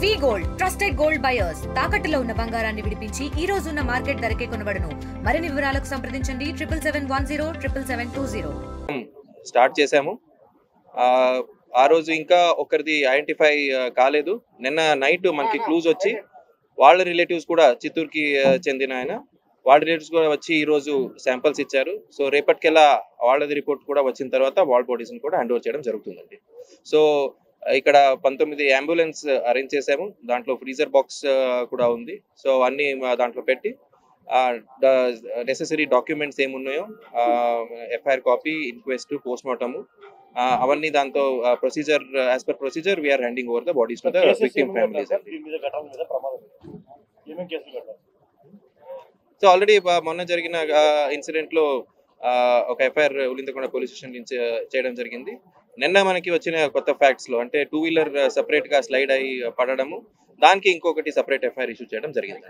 వి gold trusted gold buyers తాకట్టులో ఉన్న బంగారాన్ని విడిపించి ఈ రోజు ఉన్న మార్కెట్ ధరకే కొనబడును. మరిన్ని వివరాలకు సంప్రదించండి 77107720. స్టార్ట్ చేసాము. ఆ రోజు ఇంకా ఒకరిది ఐడెంటిఫై కాలేదు. నిన్న నైట్ మనకి క్లూజ్ వచ్చి వాళ్ళ రిలేటివ్స్ కూడా చిత్తూరుకి చెందిన ఆయన వాళ్ళ రిలేటివ్స్ కూడా వచ్చి ఈ రోజు శాంపిల్స్ ఇచ్చారు. సో రేపటికెల్లా వాళ్ళది రిపోర్ట్ కూడా వచ్చిన తర్వాత వాళ్ళ బాడీస్ని కూడా హ్యాండ్ ఓవర్ చేయడం జరుగుతుందండి. సో ఇక్కడ 19 అంబులెన్స్ అరేంజ్ చేసాము. దాంట్లో ఫ్రీజర్ బాక్స్ కూడా ఉంది. సో అన్ని దాంట్లో పెట్టి నెసెసరీ డాక్యుమెంట్స్ ఏమున్నాయో FIR copy, inquest, post mortem అవన్నీ దాంతో procedure as per procedure we are handing over the bodies to the victim families. So already మొన్న జరిగిన ఇన్సిడెంట్ లో ఒక ఎఫ్ఐఆర్ ఉలిందకొండ పోలీస్ స్టేషన్ నుంచి చేయడం జరిగింది. నిన్న మనకి వచ్చిన కొత్త ఫ్యాక్ట్స్ లో అంటే 2 వీలర్ సెపరేట్ గా స్లైడ్ అయ్యి పడడము, దానికి ఇంకొకటి సెపరేట్ ఎఫ్ఐఆర్ ఇష్యూ చేయడం జరిగింది.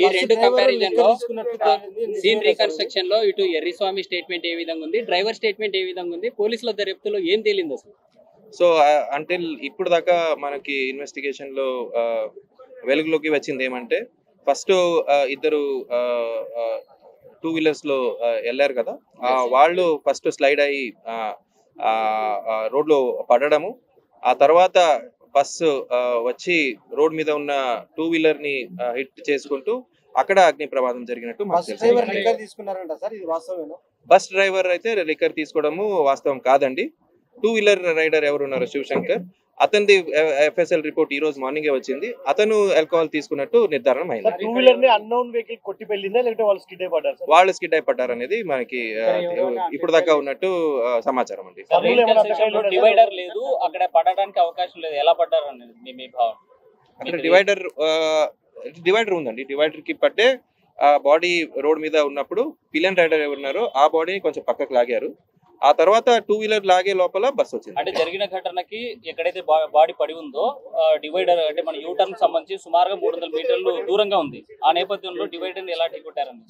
ఈ రెండు కంపారిజన్ లో సీన్ రీకన్స్ట్రక్షన్ లో ఇటు ఎర్రిస్వామి స్టేట్మెంట్ ఏ విధంగా ఉంది, డ్రైవర్ స్టేట్మెంట్ ఏ విధంగా ఉంది, పోలీసుల దర్యాప్తులో ఏం తేలింది అసలు? సో అంటిల్ ఇప్పుడు దాకా మనకి ఇన్వెస్టిగేషన్ లో వెలుగులోకి వచ్చింది ఏమంటే, ఫస్ట్ ఇద్దరు 2 వీలర్స్ లో వెళ్ళారు కదా, వాళ్ళు ఫస్ట్ స్లైడ్ అయ్యి రోడ్ లో పడడము, ఆ తర్వాత బస్సు వచ్చి రోడ్ మీద ఉన్న 2 వీలర్ ని హిట్ చేసుకుంటూ అక్కడ అగ్ని ప్రమాదం జరిగినట్టు మాకు తెలుసు. బస్ డ్రైవర్ అయితే లిక్కర్ తీసుకోవడము వాస్తవం కాదండి. 2 వీలర్ రైడర్ ఎవరు ఉన్నారు, శివశంకర్, అతనిది ఎఫ్ఎస్ఎల్ రిపోర్ట్ ఈ రోజు మార్నింగే వచ్చింది. అతను ఆల్కహాల్ తీసుకున్నట్టు నిర్ధారణ అయింది. వాళ్ళు స్కిడ్ అయి పడ్డారు అనేది మనకి ఇప్పుడు దాకా ఉన్నట్టు సమాచారం అండి. డివైడర్ లేదు, అక్కడ పడడానికి అవకాశం లేదు, ఎలా పడ్డారు అనేది మీ భావం? అక్కడ డివైడర్ ఉందండి. డివైడర్ కి పట్టే బాడీ రోడ్ మీద ఉన్నప్పుడు పిలియన్ రైడర్ ఎవరున్నారో ఆ బాడీని కొంచెం పక్కకు లాగారు. ఆ తర్వాత 2 వీలర్ లాగే లోపల బస్ వచ్చింది. అంటే జరిగిన ఘటనకి ఎక్కడైతే బాడీ పడి ఉందో డివైడర్ అంటే మన యూటర్న్ సంబంధించి సుమారుగా 300 మీటర్లు దూరంగా ఉంది. ఆ నేపథ్యంలో డివైడర్ ఎలా ఢీకొట్టారండి?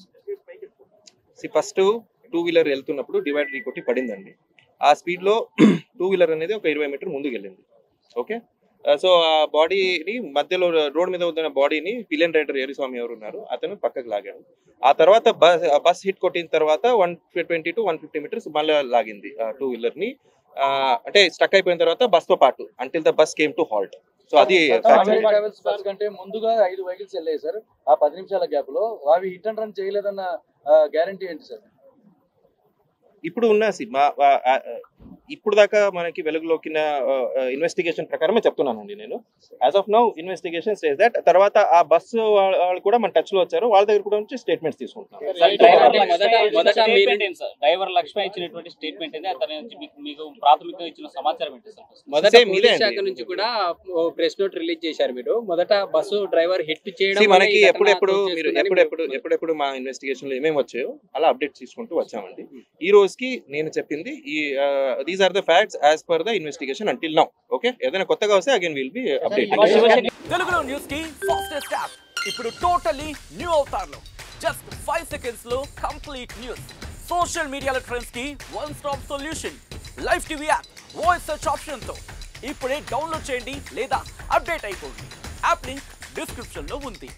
ఫస్ట్ 2 వీలర్ వెళ్తున్నప్పుడు డివైడర్ ఢీకొట్టి పడిందండి. ఆ స్పీడ్ లో 2 వీలర్ అనేది ఒక 20 మీటర్ ముందుకు వెళ్ళింది. ఓకే, సో ఆ బాడీని మధ్యలో రోడ్ మీద ఉన్న బాడీని పిలియన్ రైడర్ ఎర్రిస్వామి ఎవరు ఉన్నారు అతను పక్కకు లాగాడు. ఆ తర్వాత బస్ హిట్ కొట్టిన తర్వాత 120 to 150 మీటర్స్ మళ్ళీ లాగింది 2 వీలర్ ని. అంటే స్టక్ అయిపోయిన తర్వాత బస్ తో పాటు until the bus came to halt. So అది కంటే ముందుగా 5 వెహికల్స్ వెళ్ళాయి సార్. ఆ 10 నిమిషాల గ్యాప్ లో అవి హిట్ అండ్ రన్ చేయలేదన్న గ్యారంటీ ఏంటి సార్? ఇప్పుడు ఉన్న ఇప్పుడు దాకా మనకి వెలుగులోకి ఇన్వెస్టిగేషన్ ప్రకారమే చెప్తున్నానండి నేను. As of now investigation says that. తర్వాత ఆ బస్సు వాళ్ళు కూడా మన టచ్ లో వచ్చారు, వాళ్ళ దగ్గర కూడా నుంచి స్టేట్మెంట్స్ తీసుకుంటున్నాం. డ్రైవర్ లక్ష్మణ్ ఇచ్చినటువంటి స్టేట్మెంట్ మీకు ప్రాథమికంగా ఇచ్చిన సమాచారం ఏంటి సార్? మొదట పోలీస్ శాఖ నుంచి కూడా ప్రెస్ నోట్ రిలీజ్ చేశారు. మీరు మొదట బస్సు డ్రైవర్ హిట్ చేయడం మనకి ఎప్పుడెప్పుడు మా ఇన్వెస్టిగేషన్ లో ఏమేమి వచ్చాయో అలా అప్డేట్ తీసుకుంటూ వచ్చామండి. ఈ రోజుకి నేను చెప్పింది these are the facts as per the investigation until now. Okay, ఏదైనా కొత్తగా వస్తే అగైన్ విల్ బి అప్డేటింగ్. తెలుగులో న్యూస్ కి ఫాస్టెస్ట్ యాప్ ఇప్పుడు టోటల్లీ న్యూ అవతార్లో జస్ట్ 5 సెకండ్స్ లో కంప్లీట్ న్యూస్, సోషల్ మీడియాలో ట్రెండ్స్ కి one stop solution, live TV app, voice search option తో ఇప్పుడే డౌన్లోడ్ చేయండి లేదా అప్డేట్ అయిపోండి. యాప్ లింక్ డిస్క్రిప్షన్ లో ఉంది.